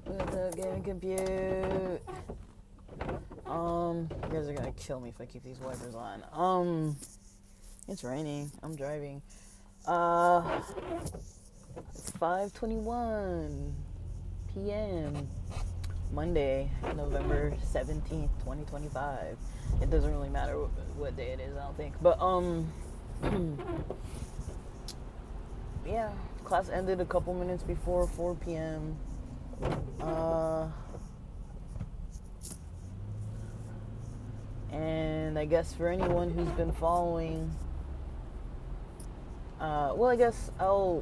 What's up, Gaming Compute? You guys are gonna kill me if I keep these wipers on. It's raining. I'm driving. It's 5:21 p.m. Monday, November 17th, 2025. It doesn't really matter what day it is, I don't think. But, yeah, class ended a couple minutes before 4 p.m. And I guess for anyone who's been following, well, I guess I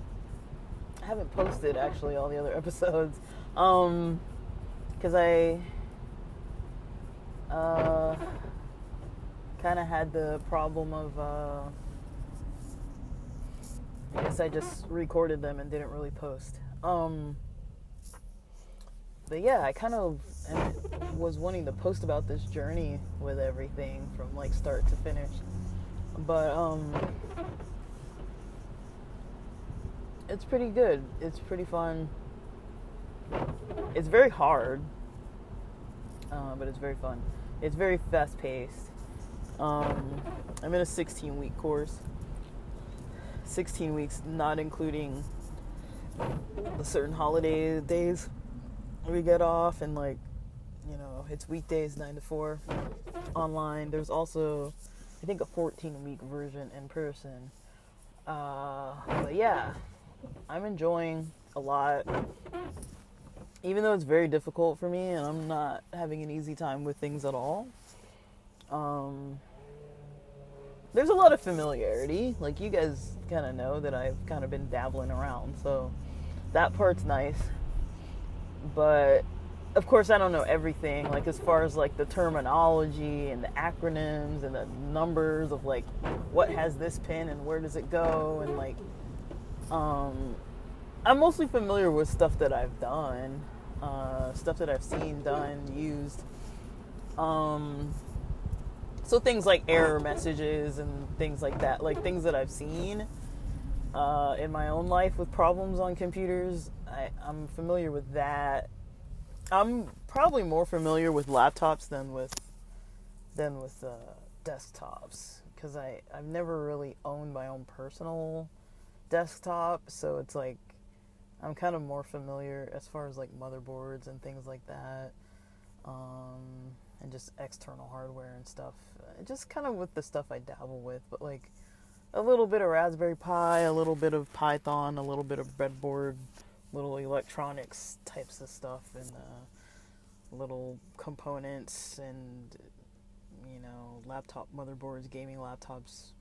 haven't posted actually all the other episodes, because I kind of had the problem of, I guess I just recorded them and didn't really post. But yeah, I kind of was wanting to post about this journey with everything from like start to finish. But it's pretty good. It's pretty fun. It's very hard, but it's very fun. It's very fast paced. I'm in a 16-week course. 16 weeks, not including the certain holiday days we get off, and like, you know, it's weekdays 9 to 4 online. There's also, I think, a 14-week version in person. But yeah, I'm enjoying a lot, even though it's very difficult for me and I'm not having an easy time with things at all. There's a lot of familiarity. Like, you guys kind of know that I've kind of been dabbling around, so that part's nice. But of course I don't know everything, like as far as like the terminology and the acronyms and the numbers of like what has this pin and where does it go, and like I'm mostly familiar with stuff that I've done, stuff that I've seen done, used, so things like error messages and things like that, like things that I've seen in my own life with problems on computers. I'm familiar with that. I'm probably more familiar with laptops than with desktops, because I've never really owned my own personal desktop, so it's like I'm kind of more familiar as far as like motherboards and things like that, and just external hardware and stuff, just kind of with the stuff I dabble with, but like a little bit of Raspberry Pi, a little bit of Python, a little bit of breadboard, little electronics types of stuff, and little components, and, you know, laptop motherboards, gaming laptops,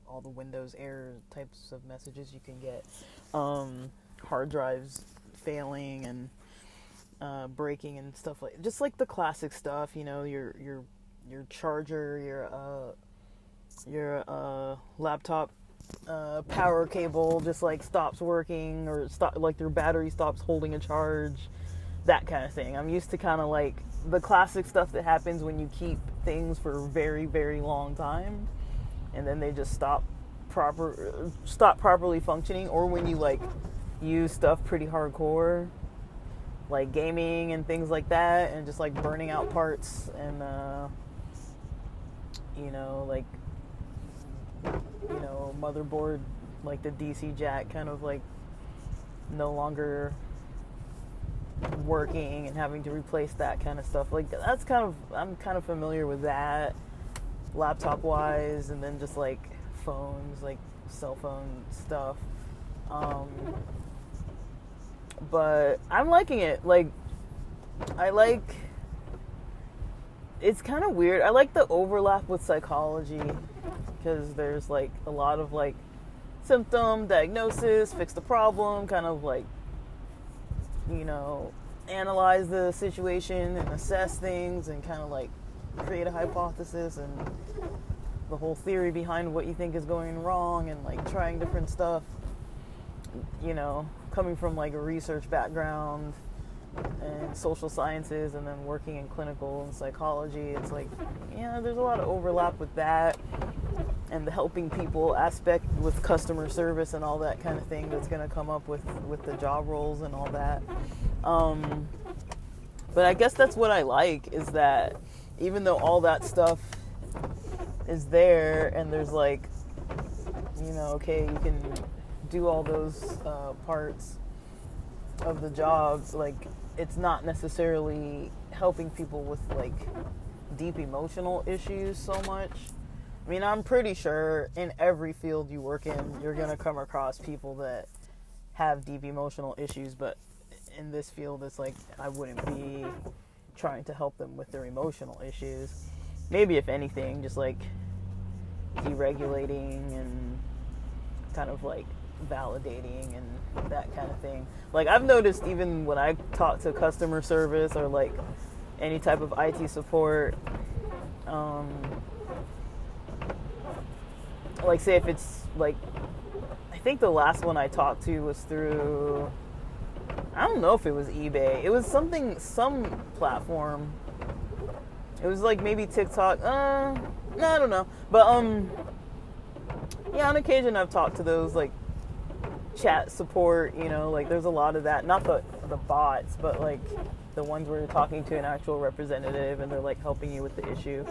all the Windows error types of messages you can get, hard drives failing and breaking and stuff, like just like the classic stuff, you know, your charger, your laptop power cable just like stops working, or like your battery stops holding a charge, that kind of thing. I'm used to kind of like the classic stuff that happens when you keep things for a very, very long time and then they just stop properly functioning, or when you like use stuff pretty hardcore, like gaming and things like that, and just like burning out parts, and you know, like, you know, motherboard, like the DC jack kind of like no longer working and having to replace that kind of stuff. Like, that's kind of, I'm kind of familiar with that laptop wise, and then just like phones, like cell phone stuff. But I'm liking it. Like, it's kind of weird. I like the overlap with psychology, because there's like a lot of like symptom diagnosis, fix the problem, kind of like, you know, analyze the situation and assess things and kind of like create a hypothesis and the whole theory behind what you think is going wrong, and like trying different stuff, you know, coming from like a research background and social sciences, and then working in clinical and psychology. It's like, yeah, there's a lot of overlap with that, and the helping people aspect with customer service and all that kind of thing that's going to come up with the job roles and all that. But I guess that's what I like, is that even though all that stuff is there and there's like, okay, you can do all those parts of the jobs, like it's not necessarily helping people with like deep emotional issues so much. I mean, I'm pretty sure in every field you work in, you're going to come across people that have deep emotional issues, but in this field, it's like I wouldn't be trying to help them with their emotional issues. Maybe if anything, just like deregulating and kind of like validating and that kind of thing. Like I've noticed even when I talk to customer service or like any type of IT support, like say if it's like, I think the last one I talked to was through, I don't know if it was eBay. It was some platform. It was like maybe TikTok. No, I don't know. But yeah, on occasion I've talked to those like chat support. Like there's a lot of that. Not the bots, but like the ones where you're talking to an actual representative and they're like helping you with the issue.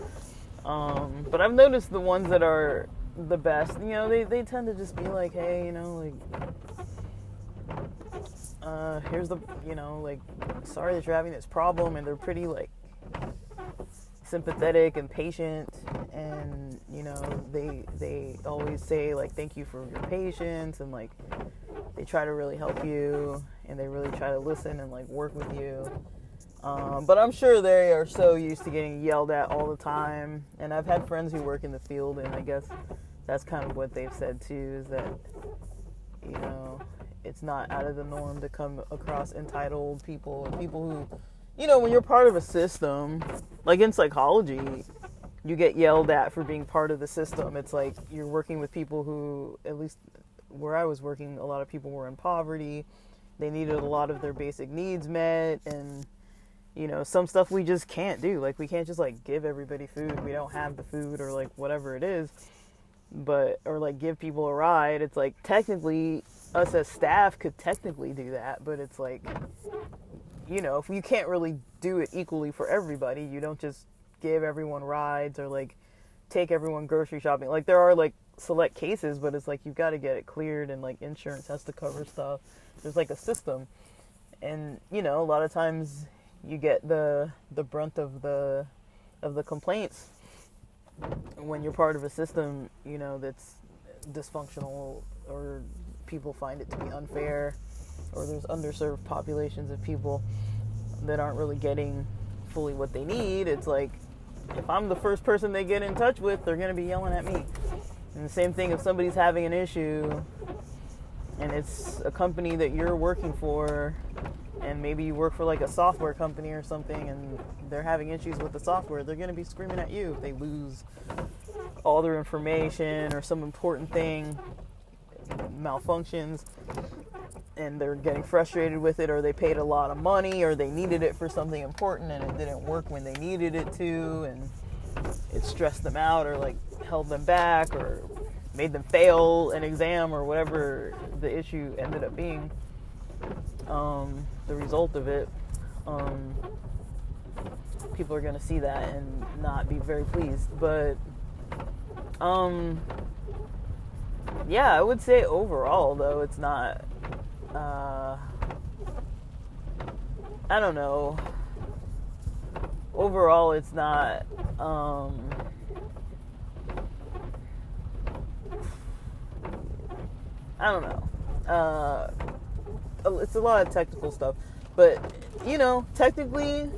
But I've noticed the ones that are the best, they tend to just be like, hey, like here's the, like, sorry that you're having this problem, and they're pretty like sympathetic and patient, and they always say like thank you for your patience, and like they try to really help you, and they really try to listen and like work with you. But I'm sure they are so used to getting yelled at all the time, and I've had friends who work in the field, and I guess that's kind of what they've said too, is that it's not out of the norm to come across entitled people and people who, when you're part of a system, like in psychology, you get yelled at for being part of the system. It's like you're working with people who, at least where I was working, a lot of people were in poverty. They needed a lot of their basic needs met, and some stuff we just can't do. Like we can't just like give everybody food. We don't have the food, or like whatever it is. Or like give people a ride. It's like technically us as staff could technically do that, but it's like, if you can't really do it equally for everybody, you don't just give everyone rides or like take everyone grocery shopping. Like there are like select cases, but it's like you've got to get it cleared, and like insurance has to cover stuff. There's like a system, and a lot of times you get the brunt of the complaints when you're part of a system, that's dysfunctional, or people find it to be unfair, or there's underserved populations of people that aren't really getting fully what they need. It's like, if I'm the first person they get in touch with, they're going to be yelling at me. And the same thing if somebody's having an issue and it's a company that you're working for, and maybe you work for like a software company or something, and they're having issues with the software, they're going to be screaming at you if they lose all their information or some important thing malfunctions, and they're getting frustrated with it, or they paid a lot of money, or they needed it for something important and it didn't work when they needed it to, and it stressed them out, or like held them back, or made them fail an exam, or whatever the issue ended up being. The result of it, people are going to see that and not be very pleased. But yeah, I would say overall, though, it's not, I don't know, overall it's not, I don't know, it's a lot of technical stuff, but technically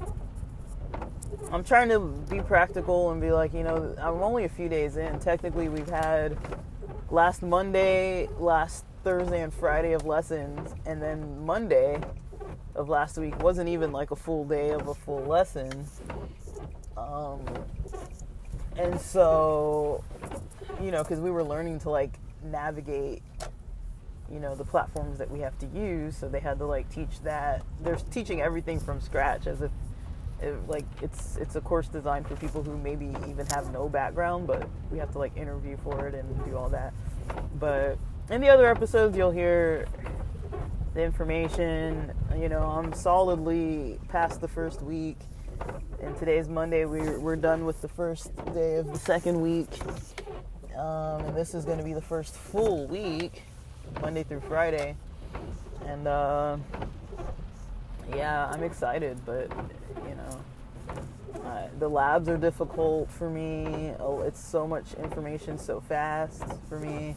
I'm trying to be practical and be like, I'm only a few days in. Technically we've had last Monday, last Thursday and Friday of lessons, and then Monday of last week wasn't even like a full day of a full lesson, and so because we were learning to like navigate the platforms that we have to use, so they had to like teach that. They're teaching everything from scratch, as if it's a course designed for people who maybe even have no background, but we have to like interview for it and do all that. But in the other episodes, you'll hear the information. You know, I'm solidly past the first week, and today's Monday. We're done with the first day of the second week, and this is going to be the first full week, Monday through Friday, and yeah, I'm excited, but you know. The labs are difficult for me. Oh, it's so much information so fast for me.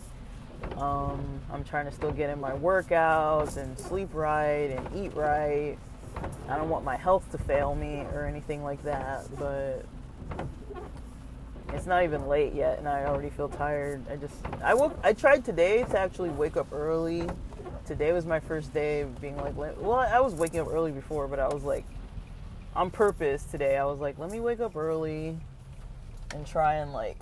I'm trying to still get in my workouts and sleep right and eat right. I don't want my health to fail me or anything like that, but it's not even late yet and I already feel tired. I tried today to actually wake up early. Today was my first day of being like, well, I was waking up early before, but I was like, on purpose today, I was like, let me wake up early and try and like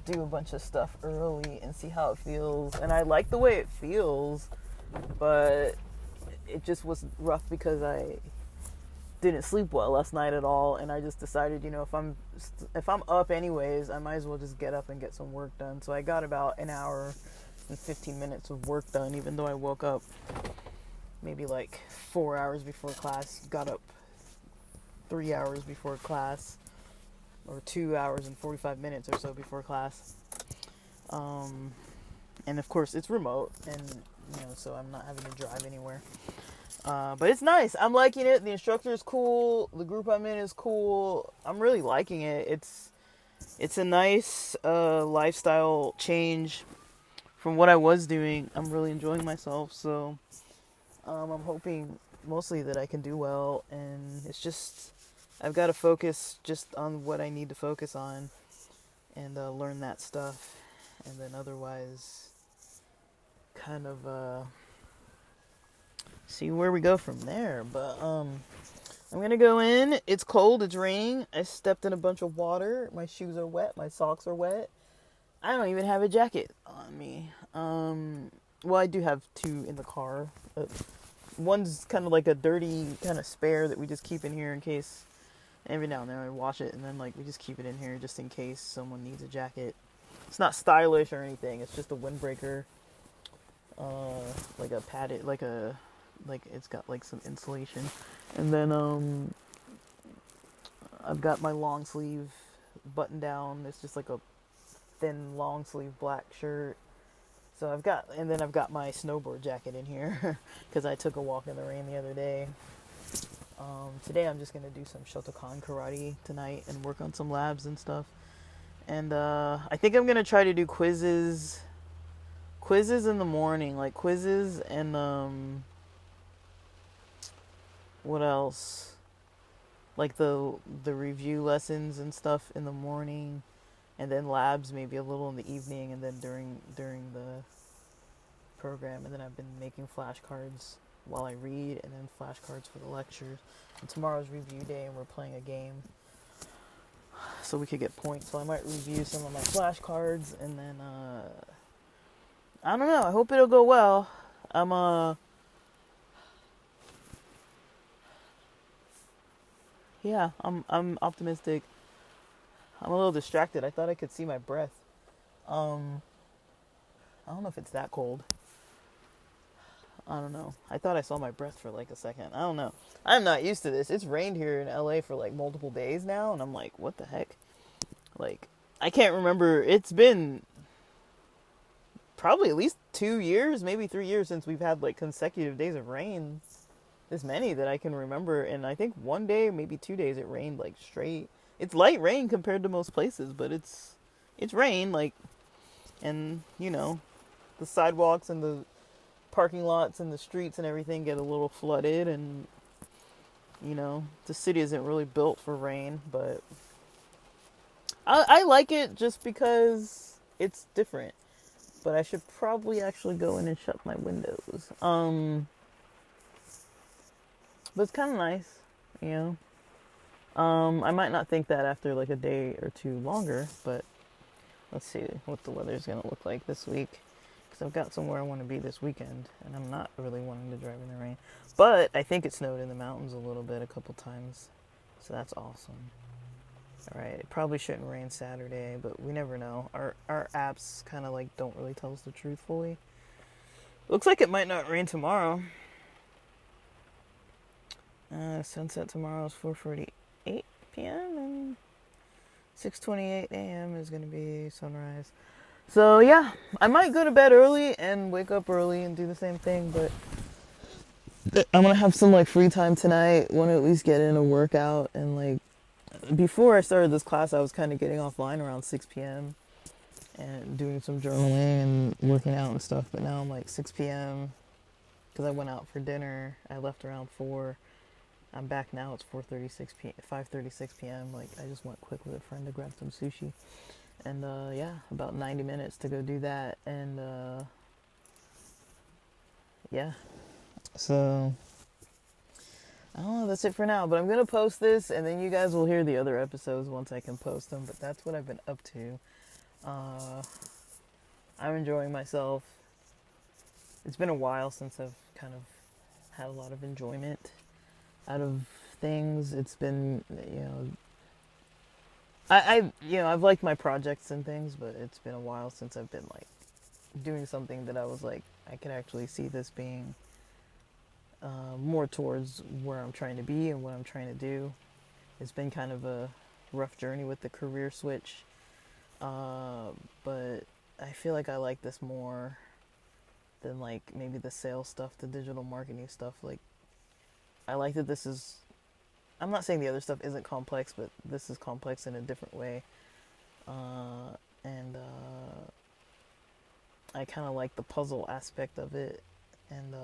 do a bunch of stuff early and see how it feels. And I like the way it feels, but it just was rough because I didn't sleep well last night at all. And I just decided, you know, if I'm up anyways, I might as well just get up and get some work done. So I got about an hour and 15 minutes of work done, even though I woke up maybe like 4 hours before class, got up 3 hours before class, or 2 hours and 45 minutes or so before class. And of course it's remote, and you know, so I'm not having to drive anywhere. But it's nice. I'm liking it. The instructor is cool. The group I'm in is cool. I'm really liking it. It's a nice lifestyle change from what I was doing. I'm really enjoying myself. So I'm hoping mostly that I can do well, and it's just I've got to focus just on what I need to focus on and learn that stuff, and then otherwise kind of see where we go from there. But I'm gonna go in. It's cold, it's raining. I stepped in a bunch of water. My shoes are wet, my socks are wet. I don't even have a jacket on me. Well, I do have two in the car. One's kind of like a dirty kind of spare that we just keep in here in case. Every now and then I wash it, and then like we just keep it in here just in case someone needs a jacket. It's not stylish or anything. It's just a windbreaker, like a padded, like it's got like some insulation. And then I've got my long sleeve button down. It's just like a thin long sleeve black shirt. So I've got my snowboard jacket in here because I took a walk in the rain the other day. Today I'm just going to do some Shotokan karate tonight and work on some labs and stuff. And I think I'm going to try to do quizzes in the morning, like quizzes and what else? Like the review lessons and stuff in the morning, and then labs maybe a little in the evening, and then during the program. And then I've been making flashcards while I read, and then flashcards for the lectures. And tomorrow's review day, and we're playing a game, so we could get points. So I might review some of my flashcards, and then I don't know. I hope it'll go well. I'm optimistic. I'm a little distracted. I thought I could see my breath. I don't know if it's that cold. I don't know. I thought I saw my breath for like a second. I don't know. I'm not used to this. It's rained here in LA for like multiple days now, and I'm like, what the heck? Like, I can't remember. It's been probably at least 2 years, maybe 3 years since we've had like consecutive days of rain. This many that I can remember, and I think one day, maybe 2 days, it rained like straight. It's light rain compared to most places, but it's rain, like, and you know, the sidewalks and the parking lots and the streets and everything get a little flooded, and you know, the city isn't really built for rain, but I like it just because it's different. But I should probably actually go in and shut my windows. But it's kind of nice, you know. I might not think that after like a day or two longer, but let's see what the weather's going to look like this week. Because I've got somewhere I want to be this weekend, and I'm not really wanting to drive in the rain. But I think it snowed in the mountains a little bit a couple times, so that's awesome. Alright, it probably shouldn't rain Saturday, but we never know. Our apps kind of like don't really tell us the truth fully. Looks like it might not rain tomorrow. Sunset tomorrow is 4:48 p.m. and 6:28 a.m. is gonna be sunrise. So yeah, I might go to bed early and wake up early and do the same thing, but I'm gonna have some like free time tonight. Want to at least get in a workout, and like before I started this class, I was kind of getting offline around 6 p.m. and doing some journaling and working out and stuff. But now I'm like 6 p.m. because I went out for dinner. I left around 4. I'm back now. It's 4:36 p. 5:36 p.m. Like I just went quick with a friend to grab some sushi, and yeah, about 90 minutes to go do that, and yeah. So I don't know. That's it for now. But I'm gonna post this, and then you guys will hear the other episodes once I can post them. But that's what I've been up to. I'm enjoying myself. It's been a while since I've kind of had a lot of enjoyment out of things. It's been, I've liked my projects and things, but it's been a while since I've been like doing something that I was like, I could actually see this being more towards where I'm trying to be and what I'm trying to do. It's been kind of a rough journey with the career switch, but I feel like I like this more than like maybe the sales stuff, the digital marketing stuff. Like I like that this is, I'm not saying the other stuff isn't complex, but this is complex in a different way. And I kind of like the puzzle aspect of it. And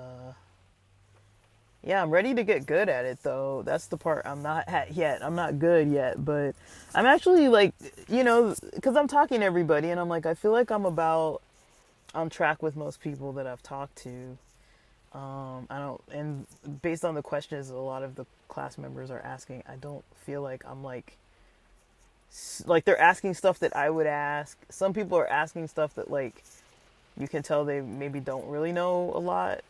yeah, I'm ready to get good at it though. That's the part I'm not at yet. I'm not good yet, but I'm actually like, because I'm talking to everybody and I'm like, I feel like I'm about on track with most people that I've talked to. And based on the questions a lot of the class members are asking, I don't feel like I'm like they're asking stuff that I would ask. Some people are asking stuff that like you can tell they maybe don't really know a lot,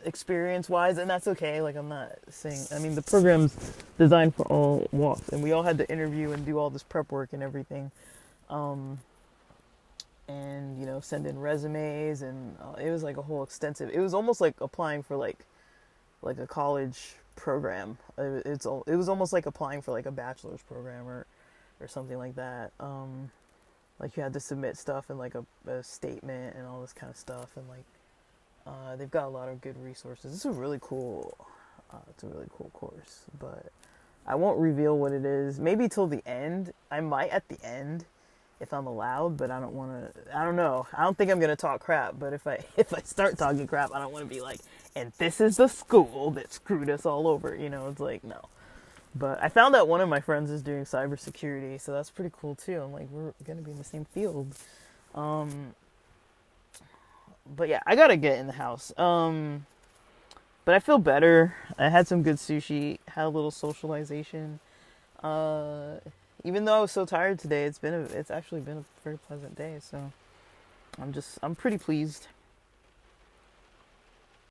experience wise, and that's okay. Like I'm not saying, I mean, the program's designed for all walks, and we all had to interview and do all this prep work and everything. And send in resumes, and it was like a whole extensive, it was almost like applying for like a college program. It was almost like applying for like a bachelor's program or something like that. Like you had to submit stuff and like a statement and all this kind of stuff, and like they've got a lot of good resources. It's a really cool course, but I won't reveal what it is. Maybe till the end. I might at the end if I'm allowed, but I don't want to, I don't know. I don't think I'm going to talk crap, but if I start talking crap, I don't want to be like, and this is the school that screwed us all over. It's like, no. But I found out one of my friends is doing cybersecurity, so that's pretty cool too. I'm like, we're going to be in the same field. But yeah, I got to get in the house. But I feel better. I had some good sushi, had a little socialization. Even though I was so tired today, it's actually been a very pleasant day. So I'm pretty pleased.